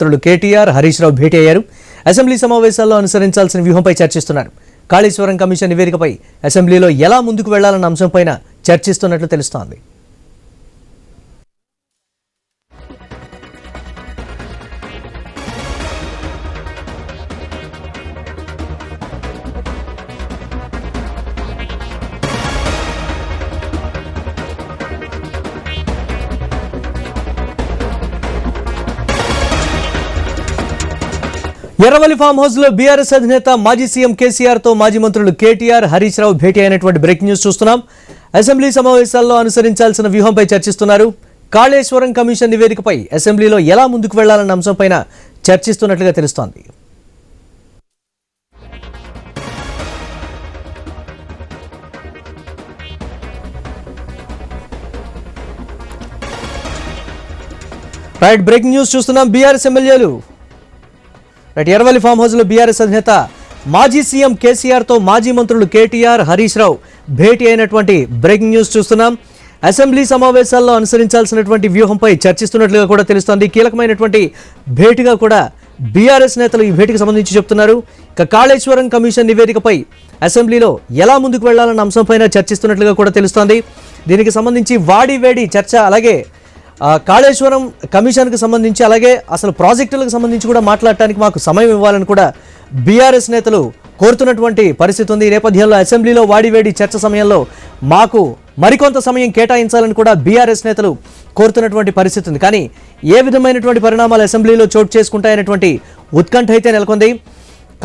మంత్రులు కేటీఆర్ హరీష్ రావు భేటీ అయ్యారు. అసెంబ్లీ సమావేశాల్లో అనుసరించాల్సిన వ్యూహంపై చర్చిస్తున్నారు. కాళేశ్వరం కమిషన్ నివేదికపై అసెంబ్లీలో ఎలా ముందుకు వెళ్లాలన్న అంశంపైన చర్చిస్తున్నట్లు తెలుస్తోంది. ఎర్రవల్లి ఫామ్ హౌస్ లో బీఆర్ఎస్ అధినేత మాజీ సీఎం కేసీఆర్ తో మాజీ మంత్రులు కేటీఆర్ హరీష్ రావు భేటీ అయినటువంటి బ్రేకింగ్ న్యూస్ చూస్తున్నాం. అసెంబ్లీ సమావేశాల్లో అనుసరించాల్సిన వ్యూహంపై చర్చిస్తున్నారు. కాళేశ్వరం కమిషన్ నివేదికపై అసెంబ్లీలో ఎలా ముందుకు వెళ్లాలన్న అంశంపైన చర్చిస్తున్నట్లుగా తెలుస్తోంది. రైట్, బ్రేకింగ్ న్యూస్ చూస్తున్నాం. బీఆర్ఎస్ ఎమ్మెల్యేలు ఎర్రవల్లి ఫామ్ హౌస్ లో బీఆర్ఎస్ అధినేత మాజీ సీఎం కేసీఆర్ తో మాజీ మంత్రులు కేటీఆర్ హరీష్ రావు భేటీ అయినటువంటి బ్రేకింగ్ న్యూస్ చూస్తున్నాం. అసెంబ్లీ సమావేశాల్లో అనుసరించాల్సినటువంటి వ్యూహంపై చర్చిస్తున్నట్లుగా కూడా తెలుస్తోంది. కీలకమైనటువంటి భేటీగా కూడా బీఆర్ఎస్ నేతలు ఈ భేటీకి సంబంధించి చెప్తున్నారు. ఇక కాళేశ్వరం కమిషన్ నివేదికపై అసెంబ్లీలో ఎలా ముందుకు వెళ్లాలన్న అంశంపైన చర్చిస్తున్నట్లుగా కూడా తెలుస్తోంది. దీనికి సంబంధించి వాడివేడి చర్చ, అలాగే కాళేశ్వరం కమిషన్కి సంబంధించి, అలాగే అసలు ప్రాజెక్టులకు సంబంధించి కూడా మాట్లాడటానికి మాకు సమయం ఇవ్వాలని కూడా బీఆర్ఎస్ నేతలు కోరుతున్నటువంటి పరిస్థితి ఉంది. ఈ నేపథ్యంలో అసెంబ్లీలో వాడివేడి చర్చ సమయంలో మాకు మరికొంత సమయం కేటాయించాలని కూడా బీఆర్ఎస్ నేతలు కోరుతున్నటువంటి పరిస్థితి ఉంది. కానీ ఏ విధమైనటువంటి పరిణామాలు అసెంబ్లీలో చోటు చేసుకుంటాయనేటువంటి ఉత్కంఠ అయితే నెలకొంది.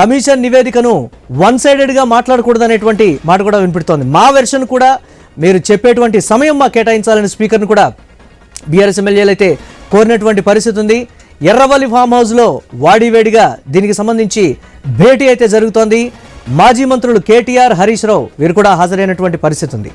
కమిషన్ నివేదికను వన్ సైడెడ్గా మాట్లాడకూడదనేటువంటి మాట కూడా వినిపిస్తోంది. మా వెర్షన్ కూడా మీరు చెప్పేటువంటి సమయం మా కేటాయించాలని స్పీకర్ను కూడా బీఆర్ఎస్ ఎమ్మెల్యేలు అయితే కోరినటువంటి పరిస్థితి ఉంది. ఎర్రవల్లి ఫామ్ హౌస్లో వాడివేడిగా దీనికి సంబంధించి భేటీ అయితే జరుగుతోంది. మాజీ మంత్రులు కేటీఆర్ హరీష్ రావు వీరు కూడా హాజరైనటువంటి పరిస్థితి ఉంది.